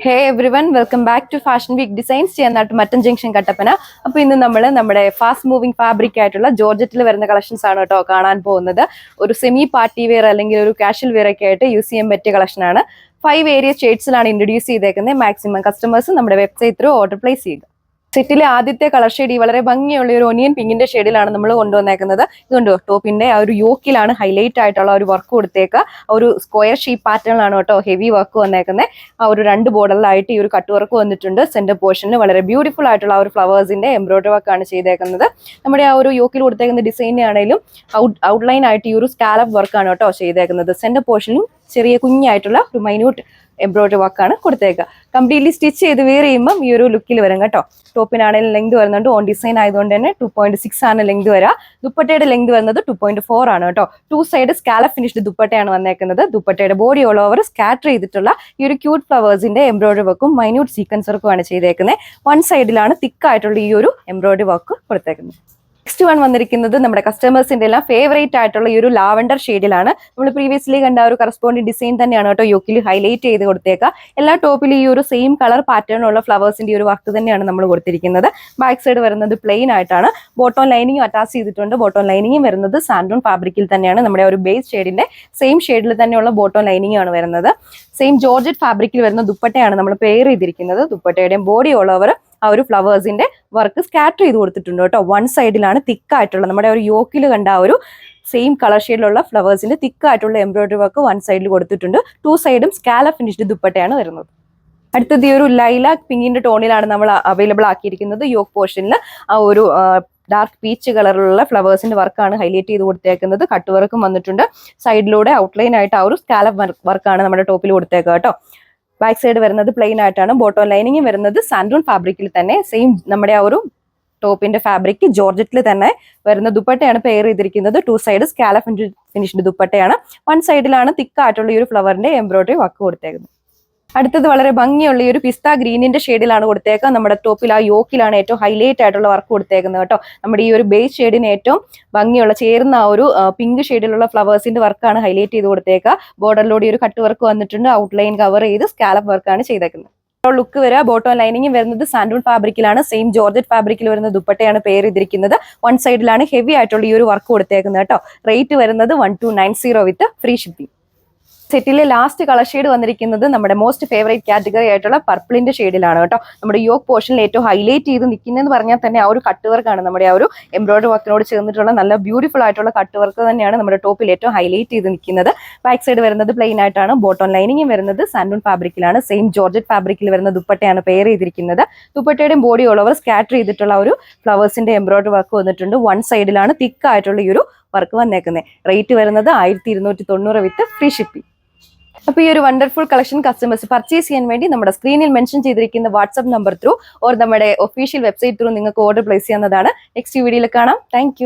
Hey everyone, welcome back to Fashion Week Designs. Mutton Junction Kattapana. അപ്പോൾ ഇന്ന് നമ്മൾ നമ്മുടെ ഫാസ്റ്റ് മൂവിംഗ് ഫാബ്രിക് ആയിട്ടുള്ള ജോർജറ്റിൽ വരുന്ന കളക്ഷൻസ് ആണ് കേട്ടോ കാണാൻ പോകുന്നത്. ഒരു സെമി പാർട്ടി വെയർ അല്ലെങ്കിൽ ഒരു കാഷ്വൽ വെയർ ഒക്കെ ആയിട്ട് യൂസ് ചെയ്യാൻ പറ്റിയ കളക്ഷൻ ആണ്. 5 വേരിയസ് ഷെയ്ഡ്സിലാണ് ഇൻട്രൊഡ്യൂസ് ചെയ്തേക്കുന്നത്. മാക്സിമം കസ്റ്റമേഴ്സ് നമ്മുടെ വെബ്സൈറ്റ് ത്രൂ ഓർഡർ പ്ലേസ് ചെയ്യുക. സെറ്റിലെ ആദ്യത്തെ കളർ ഷെയ്ഡ് വളരെ ഭംഗിയുള്ള ഒരു ഒനിയൻ പിങ്കിന്റെ ഷെയ്ഡിലാണ് നമ്മൾ കൊണ്ടുവന്നേക്കുന്നത്. ഇതുകൊണ്ടോ ടോപ്പിന്റെ ആ ഒരു യോക്കിലാണ് ഹൈലൈറ്റ് ആയിട്ടുള്ള ഒരു വർക്ക് കൊടുത്തേക്കുക. ഒരു സ്ക്വയർ ഷേപ്പ് പാറ്റേണിലാണ് കേട്ടോ ഹെവി വർക്ക് വന്നേക്കുന്നത്. ആ ഒരു 2 ബോർഡറിലായിട്ട് ഈ ഒരു കട്ട് വർക്ക് വന്നിട്ടുണ്ട്. സെന്റർ പോർഷനിൽ വളരെ ബ്യൂട്ടിഫുൾ ആയിട്ടുള്ള ആ ഒരു ഫ്ലവേഴ്സിന്റെ എംബ്രോയിഡറി വർക്കാണ് ചെയ്തേക്കുന്നത്. നമ്മുടെ ആ ഒരു യോക്കിൽ കൊടുത്തേക്കുന്ന ഡിസൈൻ ആണെങ്കിലും ഔട്ട്ലൈൻ ആയിട്ട് ഈ ഒരു സ്കാലപ്പ് വർക്കാണ് കേട്ടോ ചെയ്തേക്കുന്നത്. സെന്റർ പോർഷനിലും ചെറിയ കുഞ്ഞായിട്ടുള്ള ഒരു മൈന്യൂട്ട് എംബ്രോയിഡറി വർക്കാണ് കൊടുത്തേക്കുക. കംപ്ലീറ്റ്ലി സ്റ്റിച്ച് ചെയ്ത് വെയർ ചെയ്യുമ്പം ഈ ഒരു ലുക്കിൽ വരും കേട്ടോ. ടോപ്പിനാണെങ്കിൽ ലെങ്ത് വരുന്നുണ്ട്. ഓൺ ഡിസൈൻ ആയതുകൊണ്ട് തന്നെ 2.6 ആണ് ലെങ്ത് വരിക. ദുപ്പട്ടയുടെ ലെങ്ത് വരുന്നത് 2.4 ആണ് കേട്ടോ. 2 സൈഡ് സ്കാലപ്പ് ഫിനിഷ്ഡ് ദുപ്പട്ടയാണ് വന്നേക്കുന്നത്. ദുപ്പട്ടയുടെ ബോഡി ഓൾ ഓവർ സ്കാറ്റർ ചെയ്തിട്ടുള്ള ഈ ഒരു ക്യൂട്ട് ഫ്ലവേഴ്സിന്റെ എംബ്രോയിഡറി വർക്കും മൈന്യൂട്ട് സീക്വൻസ് വർക്കുമാണ് ചെയ്തേക്കുന്നത്. 1 സൈഡിലാണ് തിക്കായിട്ടുള്ള ഈ ഒരു എംബ്രോയിഡറി വർക്ക് കൊടുത്തേക്കുന്നത്. നെക്സ്റ്റ് വൺ വന്നിരിക്കുന്നത് നമ്മുടെ കസ്റ്റമേഴ്സിന്റെ എല്ലാം ഫേവറേറ്റ് ആയിട്ടുള്ള ഈ ഒരു ലാവൻഡർ ഷെയ്ഡിലാണ്. നമ്മൾ പ്രീവിയസ്ലി കണ്ട ഒരു കറസ്പോണ്ടിങ് ഡിസൈൻ തന്നെയാണ് കേട്ടോ യോക്കിൽ ഹൈലൈറ്റ് ചെയ്ത് കൊടുത്തേക്കുക. എല്ലാ ടോപ്പിലും ഈ ഒരു സെയിം കളർ പാറ്റേണുള്ള ഫ്ലവേഴ്സിന്റെ ഒരു വർക്ക് തന്നെയാണ് നമ്മൾ കൊടുത്തിരിക്കുന്നത്. ബാക്ക് സൈഡ് വരുന്നത് പ്ലെയിൻ ആയിട്ടാണ്. ബോട്ടം ലൈനിങ്ങും അറ്റാച്ച് ചെയ്തിട്ടുണ്ട്. ബോട്ടം ലൈനിങ്ങും വരുന്നത് സാൻഡൂൺ ഫാബ്രിക്കിൽ തന്നെയാണ്. നമ്മുടെ ഒരു ബേസ് ഷെയ്ഡിന്റെ സെയിം ഷെയ്ഡിൽ തന്നെയുള്ള ബോട്ടം ലൈനിങ് ആണ് വരുന്നത്. സെയിം ജോർജറ്റ് ഫാബ്രിക്കിൽ വരുന്ന ദുപ്പട്ടയാണ് നമ്മൾ പെയർ ചെയ്തിരിക്കുന്നത്. ദുപ്പട്ടയുടെയും ബോഡി ഓൾ ഓവർ ആ ഒരു ഫ്ലവേഴ്സിന്റെ വർക്ക് സ്കാറ്റർ ചെയ്ത് കൊടുത്തിട്ടുണ്ട് കേട്ടോ. 1 സൈഡിലാണ് തിക്കായിട്ടുള്ള നമ്മുടെ ഒരു യോക്കിൽ കണ്ട ആ ഒരു സെയിം കളർ ഷെയ്ഡിലുള്ള ഫ്ലവേഴ്സിന്റെ തിക്കായിട്ടുള്ള എംബ്രോയിഡറി വർക്ക് 1 സൈഡിൽ കൊടുത്തിട്ടുണ്ട്. 2 സൈഡും സ്കാലപ്പ് ഫിനിഷ്ഡ് ദുപ്പട്ടയാണ് വരുന്നത്. അടുത്തത് ഈ ഒരു ലൈലാക്ക് പിങ്കിന്റെ ടോണിലാണ് നമ്മൾ അവൈലബിൾ ആക്കിയിരിക്കുന്നത്. യോക്ക് പോർഷനിൽ ആ ഒരു ഡാർക്ക് പീച്ച് കളറിലുള്ള ഫ്ലവേഴ്സിന്റെ വർക്കാണ് ഹൈലൈറ്റ് ചെയ്ത് കൊടുത്തേക്കുന്നത്. കട്ട് വർക്കും വന്നിട്ടുണ്ട്. സൈഡിലൂടെ ഔട്ട്ലൈൻ ആയിട്ട് ആ ഒരു സ്കാലപ്പ് വർക്കാണ് നമ്മുടെ ടോപ്പിൽ കൊടുത്തേക്കുക കേട്ടോ. ബാക്ക് സൈഡ് വരുന്നത് പ്ലെയിൻ ആയിട്ടാണ്. ബോട്ടം ലൈനിങ്ങും വരുന്നത് സാൻഡൂൺ ഫാബ്രിക്കിൽ തന്നെ സെയിം നമ്മുടെ ആ ഒരു ടോപ്പിന്റെ ഫാബ്രിക് ജോർജറ്റിൽ തന്നെ വരുന്ന ദുപ്പട്ടയാണ് പെയർ ചെയ്തിരിക്കുന്നത്. 2 സൈഡ് സ്കാലപ്പ് ഫിനിഷ്ഡ് ദുപ്പട്ടയാണ്. 1 സൈഡിലാണ് തിക്കായിട്ടുള്ള ഈ ഒരു ഫ്ലവറിന്റെ എംബ്രോയിഡറി വർക്ക് കൊടുത്തേക്കുന്നത്. അടുത്തത് വളരെ ഭംഗിയുള്ള ഈ ഒരു പിസ്ത ഗ്രീനിന്റെ ഷെയ്ഡിലാണ് കൊടുത്തേക്കുക. നമ്മുടെ ടോപ്പിൽ ആ യോക്കിലാണ് ഏറ്റവും ഹൈലൈറ്റ് ആയിട്ടുള്ള വർക്ക് കൊടുത്തേക്കുന്നത് കേട്ടോ. നമ്മുടെ ഈ ഒരു ബേസ് ഷെയ്ഡിന് ഏറ്റവും ഭംഗിയുള്ള ചേർന്ന ആ ഒരു പിങ്ക് ഷെയ്ഡിലുള്ള ഫ്ലവേഴ്സിന്റെ വർക്കാണ് ഹൈലൈറ്റ് ചെയ്ത് കൊടുത്തേക്കുക. ബോർഡറിലൂടെ ഒരു കട്ട് വർക്ക് വന്നിട്ടുണ്ട്. ഔട്ട്ലൈൻ കവർ ചെയ്ത് സ്കാലപ്പ് വർക്കാണ് ചെയ്തേക്കുന്നത്. ലുക്ക് വരിക ബോട്ടം ലൈനിങ്ങും വരുന്നത് സാൻഡൂൺ ഫാബ്രിക്കിലാണ്. സെയിം ജോർജറ്റ് ഫാബ്രിക്കിൽ വരുന്ന ദുപ്പട്ടയാണ് പെയർ ചെയ്തിരിക്കുന്നത്. 1 സൈഡിലാണ് ഹെവി ആയിട്ടുള്ള ഈ ഒരു വർക്ക് കൊടുത്തേക്കുന്നത് കേട്ടോ. റേറ്റ് വരുന്നത് 1290 വിത്ത് ഫ്രീ ഷിപ്പിംഗ്. സെറ്റിലെ ലാസ്റ്റ് കളർ ഷെയ്ഡ് വന്നിരിക്കുന്നത് നമ്മുടെ മോസ്റ്റ് ഫേവറേറ്റ് കാറ്റഗറി ആയിട്ടുള്ള പർപ്പിളിന്റെ ഷെയ്ഡിലാണ് കേട്ടോ. നമ്മുടെ യോക്ക് പോർഷനിൽ ഏറ്റവും ഹൈലൈറ്റ് ചെയ്ത് നിൽക്കുന്നതെന്ന് പറഞ്ഞാൽ തന്നെ ആ ഒരു കട്ട് വർക്കാണ്. നമ്മുടെ ആ ഒരു എംബ്രോയിഡറി വർക്കിനോട് ചേർന്നിട്ടുള്ള നല്ല ബ്യൂട്ടിഫുൾ ആയിട്ടുള്ള കട്ട് വർക്ക് തന്നെയാണ് നമ്മുടെ ടോപ്പിൽ ഏറ്റവും ഹൈലൈറ്റ് ചെയ്ത് നിൽക്കുന്നത്. ബാക്ക് സൈഡ് വരുന്നത് പ്ലെയിൻ ആയിട്ടാണ്. ബോട്ടം ലൈനിങ്ങും വരുന്നത് സാൻഡൂൺ ഫാബ്രിക്കിലാണ്. സെയിം ജോർജറ്റ് ഫാബ്രിക്കിൽ വരുന്ന ദുപ്പട്ടയാണ് പെയർ ചെയ്തിരിക്കുന്നത്. ദുപ്പട്ടയുടെയും ബോഡി ഓൾ ഓവർ സ്കാറ്റർ ചെയ്തിട്ടുള്ള ഒരു ഫ്ലവേഴ്സിന്റെ എംബ്രോയിഡറി വർക്ക് വന്നിട്ടുണ്ട്. 1 സൈഡിലാണ് തിക്കായിട്ടുള്ള ഈ ഒരു വർക്ക് വന്നേക്കുന്നത്. റേറ്റ് വരുന്നത് 1290 വിത്ത് ഫ്രീ ഷിപ്പിംഗ്. അപ്പോൾ ഈ ഒരു വണ്ടർഫുൾ കളക്ഷൻ കസ്റ്റമേഴ്സ് പർച്ചേസ് ചെയ്യാൻ വേണ്ടി നമ്മുടെ സ്ക്രീനിൽ മെൻഷൻ ചെയ്തിരിക്കുന്ന വാട്സ്ആപ്പ് നമ്പർ ത്രൂ ഓർ നമ്മുടെ ഒഫീഷ്യൽ വെബ്സൈറ്റ് ത്രൂ നിങ്ങൾക്ക് ഓർഡർ പ്ലേസ് ചെയ്യാവുന്നതാണ്. നെക്സ്റ്റ് വീഡിയോയിൽ കാണാം. താങ്ക്